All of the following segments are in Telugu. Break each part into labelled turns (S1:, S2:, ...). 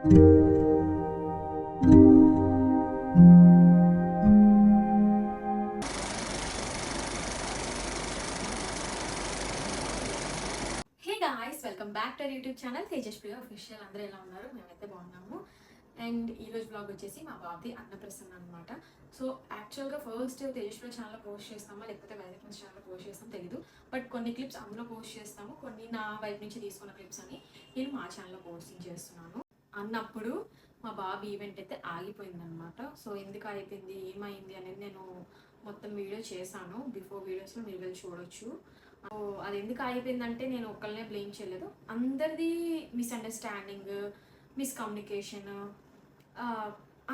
S1: Welcome back to YouTube channel Tejaspriya official. అందరూ ఎలా ఉన్నారు? మేమైతే బాగున్నాము. అండ్ ఈరోజు బ్లాగ్ వచ్చేసి మా బాబుది అన్నప్రసన్న అనమాట. సో యాక్చువల్గా ఫస్ట్ తేజస్ప్రియ ఛానల్లో పోస్ట్ చేస్తామా లేకపోతే వైజాగ్ న్యూస్ ఛానల్లో పోస్ట్ చేస్తాం తెలియదు. బట్ కొన్ని క్లిప్స్ అందులో పోస్ట్ చేస్తాము, కొన్ని నా వైపు నుంచి తీసుకున్న క్లిప్స్ అని నేను మా ఛానల్లో పోస్టింగ్ చేస్తున్నాను. అన్నప్పుడు మా బాబు ఈవెంట్ అయితే ఆగిపోయిందనమాట. సో ఎందుకు అయిపోయింది, ఏమైంది అనేది నేను మొత్తం వీడియో చేశాను. బిఫోర్ వీడియోస్లో మీరు వెళ్ళి చూడొచ్చు. అది ఎందుకు అయిపోయిందంటే నేను ఒక్కళ్ళనే బ్లేమ్ చేయలేదు, అందరిది మిస్అండర్స్టాండింగ్, మిస్కమ్యూనికేషన్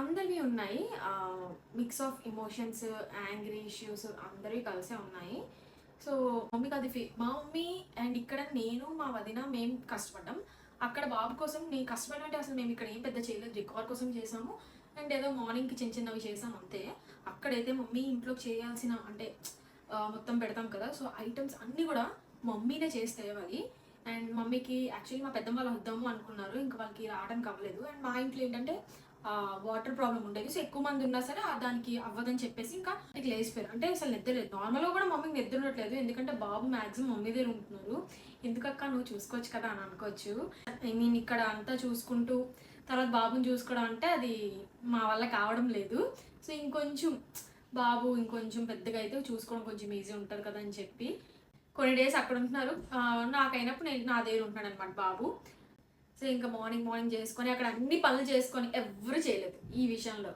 S1: అందరివి ఉన్నాయి. Mix of emotions, angry issues అందరివి కలిసే ఉన్నాయి. సో మమ్మీకి అది మా మమ్మీ అండ్ ఇక్కడ నేను మా వదిన మేము కష్టపడ్డాం. అక్కడ బాబు కోసం నేను కష్టపడమంటే అసలు మేము ఇక్కడ ఏం పెద్ద చేయలేదు, రికార్డ్ కోసం చేసాము అండ్ ఏదో మార్నింగ్కి చిన్న చిన్నవి చేసాం అంతే. అక్కడైతే మమ్మీ ఇంట్లో చేయాల్సిన అంటే మొత్తం పెడతాం కదా, సో ఐటమ్స్ అన్నీ కూడా మమ్మీనే చేసి తేవాలి. అండ్ మమ్మీకి యాక్చువల్లీ మా పెద్దమ్మ వాళ్ళు వద్దాము అనుకున్నారు, ఇంకా వాళ్ళకి రావడానికి అవ్వలేదు. అండ్ మా ఇంట్లో ఏంటంటే వాటర్ ప్రాబ్లం ఉండేది, సో ఎక్కువ మంది ఉన్నా సరే దానికి అవ్వదని చెప్పేసి ఇంకా లేచిపోయారు. అంటే అసలు నిద్రలేదు, నార్మల్గా కూడా మమ్మీకి నిద్ర ఉండట్లేదు, ఎందుకంటే బాబు మ్యాక్సిమం మమ్మీ దగ్గర ఉంటున్నారు. ఎందుకక్క నువ్వు చూసుకోవచ్చు కదా అని అనుకోవచ్చు. ఐ మీన్ ఇక్కడ అంతా చూసుకుంటూ తర్వాత బాబుని చూసుకోవడం అంటే అది మా వల్ల కావడం లేదు. సో ఇంకొంచెం బాబు ఇంకొంచెం పెద్దగా అయితే చూసుకోవడం కొంచెం ఈజీ ఉంటుంది కదా అని చెప్పి కొన్ని డేస్ అక్కడ ఉంటున్నారు. నాకైనప్పుడు నేను నా దగ్గర ఉంటాను అనమాట బాబు. సో ఇంకా మార్నింగ్ చేసుకొని అక్కడ అన్ని పనులు చేసుకొని ఎవరు చేయలేదు ఈ విషయంలో,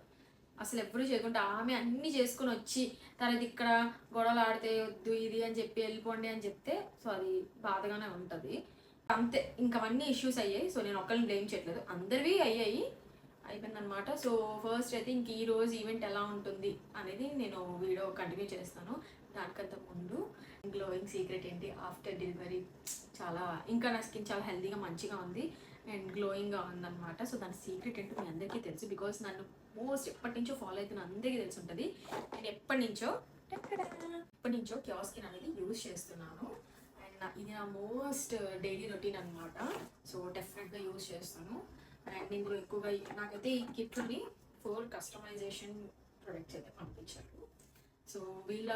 S1: అసలు ఎవరు చేయకుండా ఆమె అన్నీ చేసుకొని వచ్చి తర్వాత ఇక్కడ గొడవలు ఆడితే వద్దు ఇది అని చెప్పి వెళ్ళిపోండి అని చెప్తే సో అది బాధగానే ఉంటుంది అంతే. ఇంకా అవన్నీ ఇష్యూస్ అయ్యాయి. సో నేను ఒక్కరిని బ్లేమ్ చేయట్లేదు, అందరివి అయిపోయిందనమాట. సో ఫస్ట్ అయితే ఇంక ఈరోజు ఈవెంట్ ఎలా ఉంటుంది అనేది నేను వీడియో కంటిన్యూ చేస్తాను. దానికంత ముందు గ్లోయింగ్ సీక్రెట్ ఏంటి ఆఫ్టర్ డెలివరీ, చాలా ఇంకా నా స్కిన్ చాలా హెల్తీగా మంచిగా ఉంది అండ్ గ్లోయింగ్గా ఉందన్నమాట. సో దాని సీక్రెట్ ఏంటో మీ అందరికీ తెలుసు, బికాస్ నన్ను ఎప్పటి నుంచో ఫాలో అవుతున్న అందరికీ తెలిసి ఉంటుంది. నేను ఎప్పటి నుంచో క్యూర్ స్కిన్ అనేది యూజ్ చేస్తున్నాను అండ్ ఇది నా మోస్ట్ డైలీ రొటీన్ అనమాట. సో డెఫినెట్గా యూజ్ చేస్తాను. అండ్ ఇందులో ఎక్కువగా నాకైతే ఈ కిట్ని 4 కస్టమైజేషన్ ప్రొడక్ట్స్ అయితే పంపించారు. సో వీళ్ళ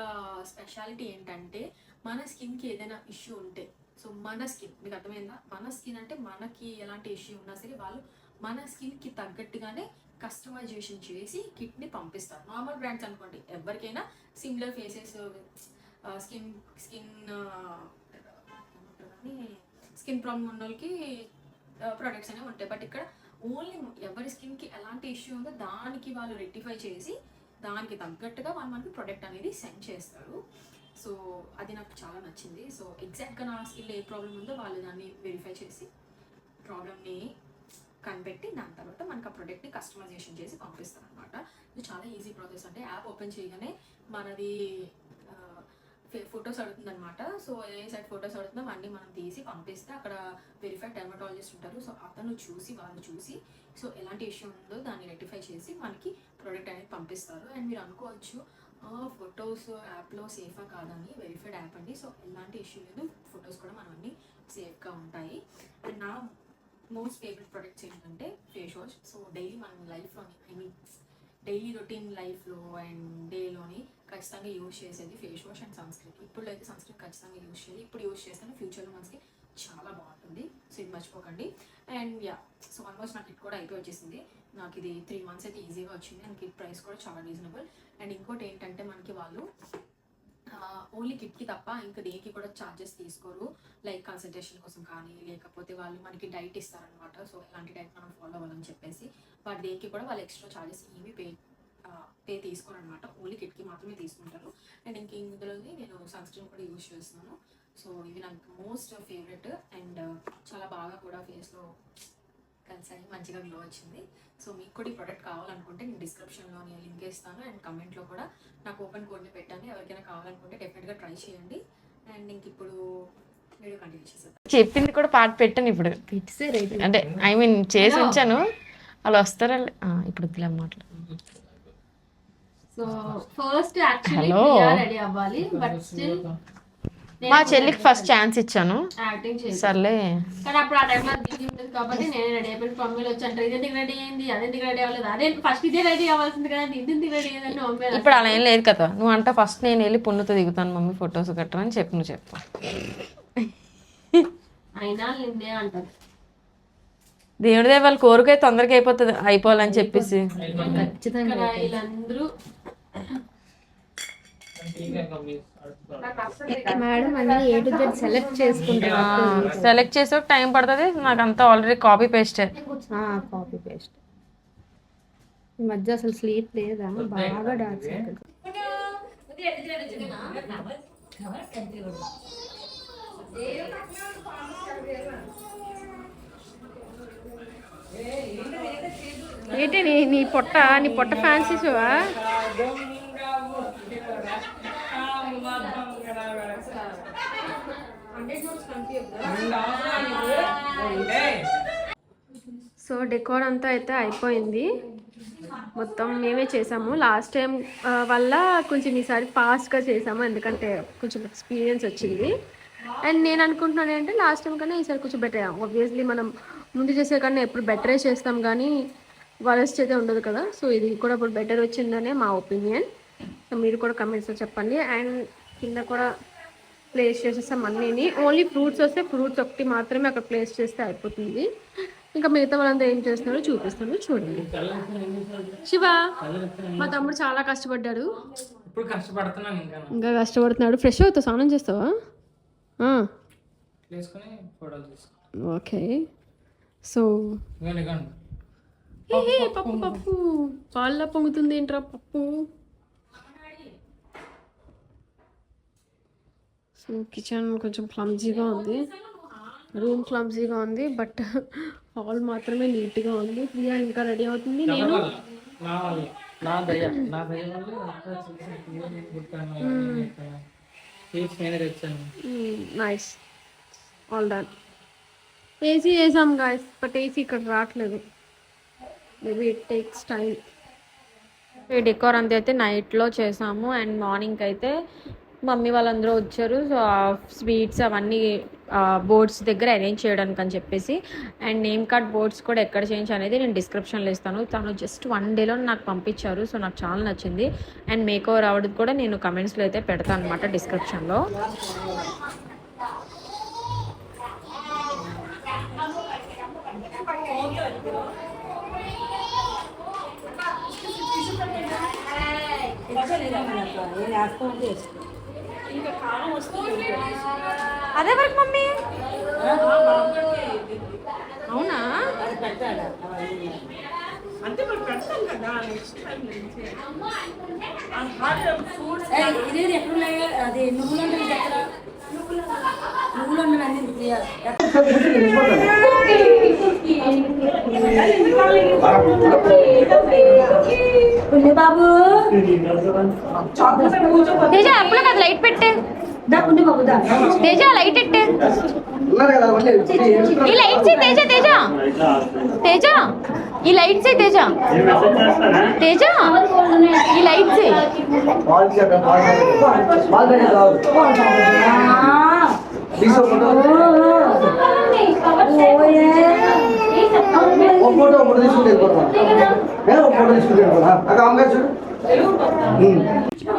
S1: స్పెషాలిటీ ఏంటంటే మన స్కిన్కి ఏదైనా ఇష్యూ ఉంటే, సో మన స్కిన్ మీకు అర్థమైందా, మన స్కిన్ అంటే మనకి ఎలాంటి ఇష్యూ ఉన్నా సరే వాళ్ళు మన స్కిన్కి తగ్గట్టుగానే కస్టమైజేషన్ చేసి కిట్ని పంపిస్తారు. నార్మల్ బ్రాండ్స్ అనుకోండి ఎవరికైనా సిమిలర్ ఫేసెస్ స్కిన్ ప్రాబ్లమ్ ఉన్న వాళ్ళకి ప్రొడక్ట్స్ అనేవి ఉంటాయి. బట్ ఇక్కడ ఓన్లీ ఎవరి స్కిన్కి ఎలాంటి ఇష్యూ ఉందో దానికి వాళ్ళు రెక్టిఫై చేసి దానికి తగ్గట్టుగా వాళ్ళు మనకి ప్రొడక్ట్ అనేది సెండ్ చేస్తారు. సో అది నాకు చాలా నచ్చింది. సో ఎగ్జాక్ట్గా నా స్కిన్లో ఏ ప్రాబ్లం ఉందో వాళ్ళు దాన్ని వెరిఫై చేసి ప్రాబ్లమ్ని కనిపెట్టి దాని తర్వాత మనకు ఆ ప్రొడక్ట్ని కస్టమైజేషన్ చేసి పంపిస్తారు అనమాట. ఇది చాలా ఈజీ ప్రాసెస్. అంటే యాప్ ఓపెన్ చేయగానే మనది ఫొటోస్ అడుగుతుంది అనమాట. సో ఏ సైడ్ ఫొటోస్ అడుగుతుందో అన్నీ మనం తీసి పంపిస్తే అక్కడ వెరిఫైడ్ డెర్మటాలజిస్ట్ ఉంటారు. సో వాళ్ళు చూసి సో ఎలాంటి ఇష్యూ ఉందో దాన్ని రెక్టిఫై చేసి మనకి ప్రోడక్ట్ అనేది పంపిస్తారు. అండ్ మీరు అనుకోవచ్చు ఫొటోస్ యాప్లో సేఫా కాదని, వెరిఫైడ్ యాప్ అండి. సో ఎలాంటి ఇష్యూ లేదు, ఫొటోస్ కూడా మనం అన్నీ సేఫ్గా ఉంటాయి. అండ్ నా మోస్ట్ ఫేవరెట్ ప్రొడక్ట్స్ ఏంటంటే ఫేస్ వాష్. సో డైలీ మనం లైఫ్లోని డైలీ రొటీన్ లైఫ్లో అండ్ డేలోని ఖచ్చితంగా యూజ్ చేసేది face wash and sunscreen. ఇప్పుడు అయితే సన్ స్క్రీన్ ఖచ్చితంగా యూజ్ చేయాలి, ఇప్పుడు యూజ్ చేస్తాను, ఫ్యూచర్లో మనకి చాలా బాగుంటుంది. సో ఇది మర్చిపోకండి. అండ్ సో ఆల్మోస్ట్ నాకు కిట్ కూడా అయిపోయి వచ్చేసింది. నాకు ఇది 3 months అయితే ఈజీగా వచ్చింది అండ్ కిట్ ప్రైస్ కూడా చాలా రీజనబుల్. అండ్ ఇంకోటి ఏంటంటే మనకి వాళ్ళు ఓన్లీ కిట్కి తప్ప ఇంకా దేనికి కూడా ఛార్జెస్ తీసుకోరు. లైక్ కన్సల్టేషన్ కోసం కానీ లేకపోతే వాళ్ళు మనకి డైట్ ఇస్తారనమాట. సో ఎలాంటి డైట్ మనం ఫాలో అవ్వాలని చెప్పేసి వాటి దేనికి కూడా వాళ్ళు ఎక్స్ట్రా ఛార్జెస్ ఏమి పే తీసుకోరు అనమాట. ఓన్లీ కిట్కి మాత్రమే తీసుకుంటారు. అండ్ ఇందులోని నేను సన్ స్క్రీన్ కూడా యూజ్ చేస్తున్నాను. సో ఇవి నాకు మోస్ట్ ఫేవరెట్ అండ్ చాలా బాగా కూడా ఫేస్లో కలిసాయి, మంచిగా గ్లో వచ్చింది. సో మీకు కూడా ఈ ప్రోడక్ట్ కావాలనుకుంటే నేను డిస్క్రిప్షన్లో నేను లింక్ ఇస్తాను అండ్ కమెంట్లో కూడా నాకు ఓపెన్ కోడ్ని పెట్టాను. ఎవరికైనా కావాలనుకుంటే డెఫినెట్గా ట్రై చేయండి. అండ్ ఇంక ఇప్పుడు వీడియో కంటిన్యూ చేస్తాను.
S2: చెప్పింది కూడా పాట పెట్టాను ఇప్పుడు, అంటే ఐ మీన్ చేసి ఉంచాను, అలా వస్తారా ఇప్పుడు ఇలా మాట్లాడు.
S1: సో ఫస్ట్ యాక్చువల్లీ రెడీ అవ్వాలి, బట్ స్టిల్
S2: మా చెల్లికి ఫస్ట్ ఛాన్స్ ఇచ్చాను,
S3: యాక్టింగ్ చేసి
S2: సర్లే.
S3: కానీ అప్పుడు ఆ టైంలో బిజీ ఉంటుంది కాబట్టి నేను రెడీ అయిపోయి మమ్మీలో వచ్చాను, ఇదెందుకు రెడీ అయింది, అదెందుకు రెడీ అవ్వలేదు, అదే ఫస్ట్ ఇదే రెడీ అవ్వాల్సింది కదా, ఇదెందుకు రెడీ అయ్యిందని మమ్మీ
S2: ఇప్పుడు అలా ఏం లేదు కదా, నువ్వు అంటే ఫస్ట్ నేను వెళ్ళి పున్నుతో దిగుతాను మమ్మీ ఫొటోస్ కట్టరని చెప్పు, నువ్వు చెప్పు.
S3: అయినా నిన్నే అంటారు.
S2: దేవుడి దేవ వాళ్ళ కోరిక తొందరగా అయిపోవాలని చెప్పేసి
S3: ఖచ్చితంగా వీళ్ళందరూ
S4: మేడం అన్ని ఏ టు జెడ్ సెలెక్ట్ చేసుకుంటారు.
S2: సెలెక్ట్ చేసే టైం పడుతుంది, నాకు అంతా already copy paste.
S4: Copy paste. ఈ మధ్య అసలు స్లీప్ లేదా, బాగా డార్క్ సర్కిల్. ఏంటి నీ పొట్ట ఫ్యాన్సీ షోవా? సో డెకోర్ అంతా అయితే అయిపోయింది, మొత్తం మేమే చేసాము. లాస్ట్ టైం వల్ల కొంచెం ఈసారి ఫాస్ట్గా చేసాము, ఎందుకంటే కొంచెం ఎక్స్పీరియన్స్ వచ్చింది. అండ్ నేను అనుకుంటున్నాను ఏంటంటే లాస్ట్ టైం కన్నా ఈసారి కొంచెం బెటర్. ఆబ్వియస్లీ మనం ముందు చేసే కన్నా ఎప్పుడు బెటరే చేస్తాం కానీ వరస్ట్ అయితే ఉండదు కదా. సో ఇది కూడా ఇప్పుడు బెటర్ వచ్చిందనే మా ఒపీనియన్. సో మీరు కూడా కమెంట్స్లో చెప్పండి. అండ్ కింద కూడా ప్లేస్ చేసేస్తాం అన్నీని. ఓన్లీ ఫ్రూట్స్ వస్తే ఫ్రూట్స్ ఒకటి మాత్రమే అక్కడ ప్లేస్ చేస్తే అయిపోతుంది. ఇంకా మిగతా వాళ్ళంతా ఏం చేస్తున్నారో చూపిస్తాను, చూడండి. శివ, మా తమ్ముడు చాలా కష్టపడ్డాడు, ఇంకా కష్టపడుతున్నాడు. ఫ్రెష్ అవుతావు, స్నానం చేస్తావా? ఓకే. సో పప్పు పప్పు పాల పొంగుతుంది ఏంట్రా పప్పు. సో కిచెన్ కొంచెం క్లమ్జీగా ఉంది, రూమ్ క్లమ్జీగా ఉంది, బట్ హాల్ మాత్రమే నీట్గా ఉంది. ప్రియా ఇంకా రెడీ అవుతుంది. నేను నైస్, ఆల్ డన్. ఏసీ వేసాం గాయస్, బట్ ఏసీ ఇక్కడ రావట్లేదు, మేబీ ఇట్ టేక్స్ టైం. ఈ డెకోర్ అంతా అయితే నైట్లో చేసాము. అండ్ మార్నింగ్ అయితే మమ్మీ వాళ్ళందరూ వచ్చారు. సో స్వీట్స్ అవన్నీ బోర్డ్స్ దగ్గర అరేంజ్ చేయడానికి అని చెప్పేసి. అండ్ నేమ్ కార్డ్ బోర్డ్స్ కూడా ఎక్కడ చేంజ్ అనేది నేను డిస్క్రిప్షన్లో ఇస్తాను. తను జస్ట్ 1 డేలో నాకు పంపించారు, సో నాకు చాలా నచ్చింది. అండ్ మేక్ ఓవర్ అవడం కూడా నేను కమెంట్స్లో అయితే పెడతాను అనమాట, డిస్క్రిప్షన్లో. అదే వరకు మమ్మీ, అవునా?
S5: అంటే మనం పెడతాం కదా నెక్స్ట్ టైం నుంచి
S6: ఇది ఎక్కడున్నాయి, అది నువ్వులు ఉండదు ఎక్కడ, నువ్వులు ఉండదు అన్ని బాబు.
S4: తేజ అప్పుడు కదా లైట్ పెట్టే, తేజ లైట్ పెట్టే, ఈ లైట్స్ తేజ, తేజ తేజ ఈ లైట్స్ తేజ, తేజ ఈ లైట్స్.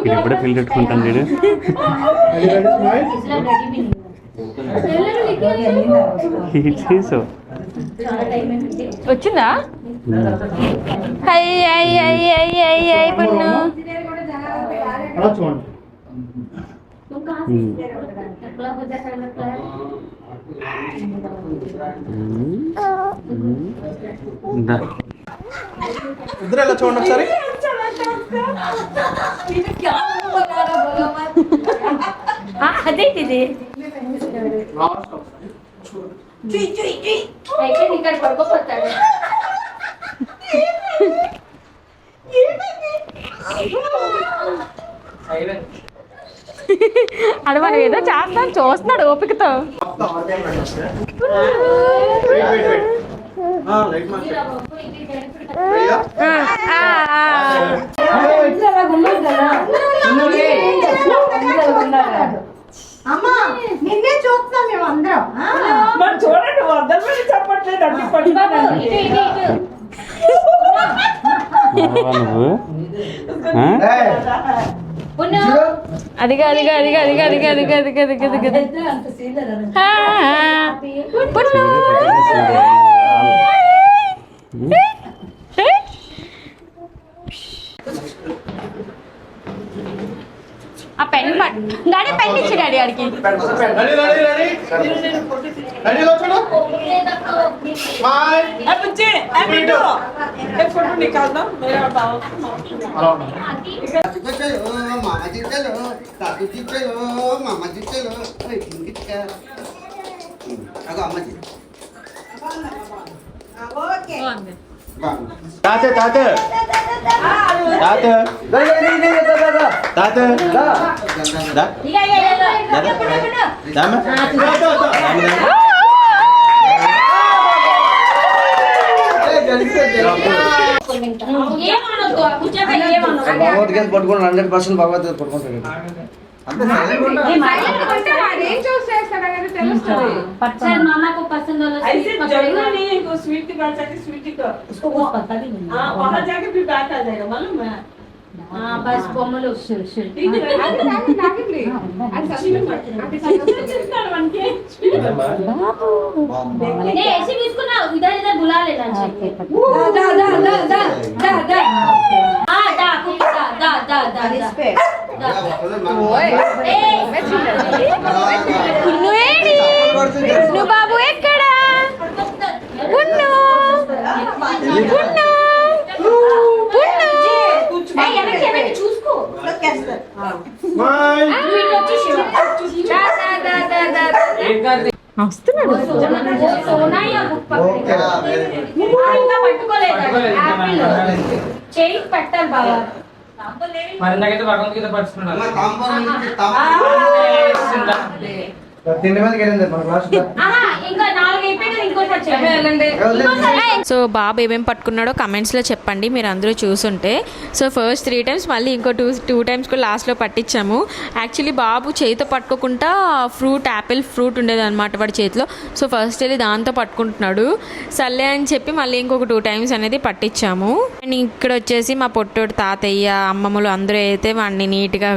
S7: ఇప్పుడే ఫిల్ పెట్టుకుంటాను నేను.
S2: వచ్చిందా? Hi hi hi hi hi hi Punnu.
S8: ఇద్దరు ఎలా చూడండి ఒకసారి.
S4: అదేంటి ఇది? అయితే ఇక్కడ పడుకోపోతాడు.
S2: అది మనం ఏదో చేస్తాను, చూస్తున్నాడు ఓపికతో.
S7: అమ్మా నిన్నే చూస్తున్నాం మేము అందరం.
S5: మరి చూడండి వద్దరు మీద చెప్పట్లేదు అన్ని
S2: అదిగా అదిగా అదిగా అదిగా అదిగా అదిగా అదిగా అదిగా అదిగా ఆ పెన్ డాడీ పెన్ ఇచ్చి డాడీ ఆడికి
S5: ఫోటో నికాల్దాం
S8: తాత తాత తాత తాత
S7: పట్టుకుని 100% భగవద్గీత పట్టుకుంటాడు.
S5: स्वीट का स्वीट का उसको वहाँ जाके फिर बैठ आ जाएगा मालूम है.
S3: బస్ బొమ్మలు ऐसे भी इसको ना इधर इधर बुला लेना चाहिए.
S2: నువ్వు బాబు ఎక్కడా
S3: చూసుకో
S2: వస్తున్నాడు
S3: చేయి పెట్టాలి బాబా
S9: మరిందాకైతే భగవద్గీత పడుతున్నాడు.
S3: ఇంకా 4 అయిపోయి ఇంకోటి
S2: సో బాబు ఏమేమి పట్టుకున్నాడో కమెంట్స్లో చెప్పండి మీరు అందరూ చూసుంటే. సో ఫస్ట్ 3 times మళ్ళీ ఇంకో 2 times కూడా లాస్ట్లో పట్టించాము. యాక్చువల్లీ బాబు చేతితో పట్టుకోకుండా యాపిల్ ఫ్రూట్ ఉండేది అనమాట వాడి చేతిలో. సో ఫస్ట్ వెళ్ళి దాంతో పట్టుకుంటున్నాడు. సర్లే అని చెప్పి మళ్ళీ ఇంకొక 2 times అనేది పట్టించాము. అండ్ ఇక్కడ వచ్చేసి మా పొట్టోడు తాతయ్య అమ్మమ్మలు అందరూ అయితే వాడిని నీట్గా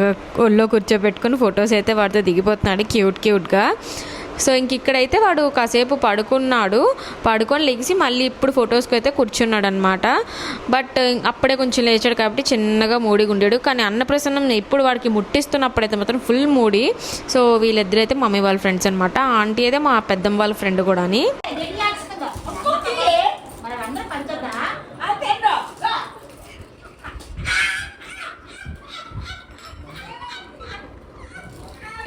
S2: ఒళ్ళో కూర్చోబెట్టుకుని ఫొటోస్ అయితే వాడితో దిగిపోతున్నాడు క్యూట్గా. సో ఇంక ఇక్కడైతే వాడు కాసేపు పడుకొని లెగిసి మళ్ళీ ఇప్పుడు ఫొటోస్కి అయితే కూర్చున్నాడు అనమాట. బట్ అప్పుడే కొంచెం లేచాడు కాబట్టి చిన్నగా మూడిగా ఉండేడు. కానీ అన్నప్రసన్నం ఇప్పుడు వాడికి ముట్టిస్తున్నప్పుడైతే మాత్రం ఫుల్ మూడి. సో వీళ్ళిద్దరైతే మమ్మీ వాళ్ళ ఫ్రెండ్స్ అనమాట. ఆంటీ అయితే మా పెద్దమ్మ వాళ్ళ ఫ్రెండ్ కూడా అని.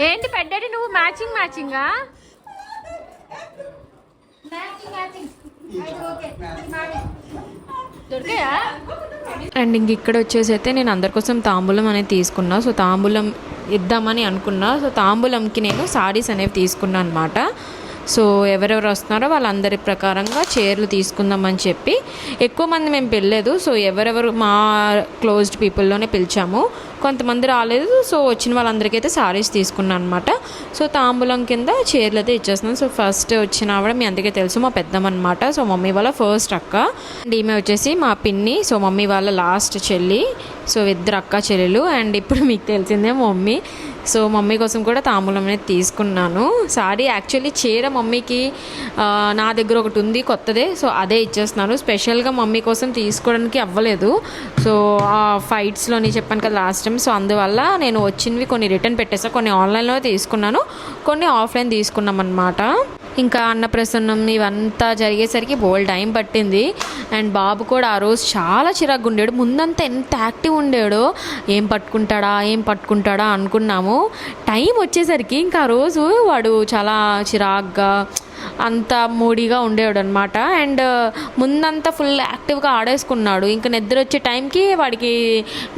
S4: ఏంటి పెద్దడి నువ్వు మ్యాచింగా దొరికాయా?
S2: అండ్ ఇంక ఇక్కడ వచ్చేసి అయితే నేను అందరి కోసం తాంబూలం అనేది తీసుకున్నా. సో తాంబూలం ఇద్దామని అనుకున్నా. సో తాంబూలంకి నేను సారీస్ అనేవి తీసుకున్నాను అనమాట. సో ఎవరెవరు వస్తున్నారో వాళ్ళందరి ప్రకారంగా చీరలు తీసుకుందామని చెప్పి ఎక్కువ మంది మేము పిలలేదు. సో ఎవరెవరు మా క్లోజ్డ్ పీపుల్లోనే పిలిచాము. కొంతమంది రాలేదు. సో వచ్చిన వాళ్ళందరికీ అయితే సారీస్ తీసుకున్నాను అనమాట. సో తాంబూలం కింద చీరలు అయితే ఇచ్చేస్తున్నాను. సో ఫస్ట్ వచ్చిన ఆవిడ మీ అందరికీ తెలుసు మా పెద్దమ్మ అనమాట. సో మమ్మీ వాళ్ళ ఫస్ట్ అక్క. అండ్ ఈమె వచ్చేసి మా పిన్ని. సో మమ్మీ వాళ్ళ లాస్ట్ చెల్లి. సో ఇద్దరు అక్క చెల్లెలు. అండ్ ఇప్పుడు మీకు తెలిసిందే మమ్మీ. సో మమ్మీ కోసం కూడా తాంబూలం అనేది తీసుకున్నాను. సారీ యాక్చువల్లీ చీర మమ్మీకి నా దగ్గర ఒకటి ఉంది కొత్తదే. సో అదే ఇచ్చేస్తున్నాను. స్పెషల్గా మమ్మీ కోసం తీసుకోవడానికి అవ్వలేదు. సో ఆ ఫైట్స్లోని చెప్పాను కదా లాస్ట్ టైం. సో అందువల్ల నేను వచ్చినవి కొన్ని రిటర్న్ పెట్టేసా. కొన్ని ఆన్లైన్లో తీసుకున్నాను, కొన్ని ఆఫ్లైన్ తీసుకున్నాం అనమాట. ఇంకా అన్నప్రసన్నం ఇవంతా జరిగేసరికి బోల్డ్ టైం పట్టింది. అండ్ బాబు కూడా ఆ రోజు చాలా చిరాగ్గా ఉండాడు. ముందంతా ఎంత యాక్టివ్ ఉండాడో ఏం పట్టుకుంటాడా అనుకున్నాము. టైం వచ్చేసరికి ఇంకా ఆ రోజు వాడు చాలా చిరాగ్గా అంత మూడీగా ఉండేవాడు అనమాట. అండ్ ముందంతా ఫుల్ యాక్టివ్గా ఆడేసుకున్నాడు. ఇంకా నిద్ర వచ్చే టైంకి వాడికి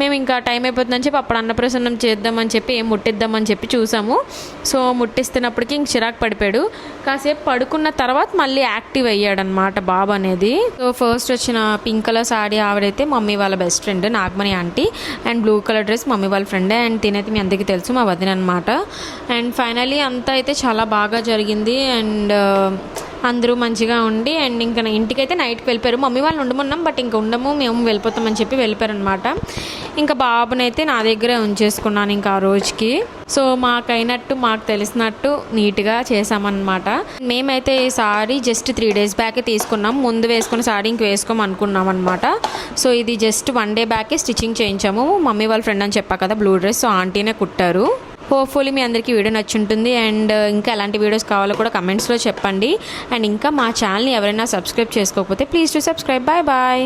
S2: మేము ఇంకా టైం అయిపోతుందని చెప్పి అప్పుడు అన్నప్రసన్నం చేద్దామని చెప్పి ఏం ముట్టిద్దామని చెప్పి చూసాము. సో ముట్టిస్తున్నప్పటికీ ఇంక చిరాకు పడిపోయాడు. కాసేపు పడుకున్న తర్వాత మళ్ళీ యాక్టివ్ అయ్యాడనమాట బాబు అనేది. సో ఫస్ట్ వచ్చిన పింక్ కలర్ సాడీ ఆవిడైతే మమ్మీ వాళ్ళ best friend Nagamani aunty. And blue colour dress mummy వాళ్ళ ఫ్రెండే. అండ్ తినైతే మీ అందరికీ తెలుసు మా వదిన అనమాట. అండ్ ఫైనలీ అంతా అయితే చాలా బాగా జరిగింది. అండ్ అందరూ మంచిగా ఉండి అండ్ ఇంకా ఇంటికైతే నైట్కి వెళ్ళిపోయారు. మమ్మీ వాళ్ళు ఉండమన్నాం బట్ ఇంకా ఉండము, మేము వెళ్ళిపోతామని చెప్పి వెళ్ళిపోయారనమాట. ఇంకా బాబునైతే నా దగ్గరే ఉంచేసుకున్నాను ఇంకా ఆ రోజుకి. సో మాకైనట్టు మాకు తెలిసినట్టు నీట్గా చేసామన్నమాట. మేమైతే ఈ సారీ జస్ట్ 3 days బ్యాకే తీసుకున్నాం. ముందు వేసుకున్న సారీ ఇంక వేసుకోమనుకున్నాం అనమాట. సో ఇది జస్ట్ 1 day బ్యాకే స్టిచ్చింగ్ చేయించాము. మమ్మీ వాళ్ళ ఫ్రెండ్ అని చెప్పా కదా బ్లూ డ్రెస్, సో ఆంటీనే కుట్టారు. హోప్ఫుల్లీ మీ అందరికీ వీడియో నచ్చుంటుంది. అండ్ ఇంకా ఎలాంటి వీడియోస్ కావాలో కూడా కమెంట్స్లో చెప్పండి. అండ్ ఇంకా మా ఛానల్ని ఎవరైనా సబ్స్క్రైబ్ చేసుకోకపోతే please to subscribe. Bye bye.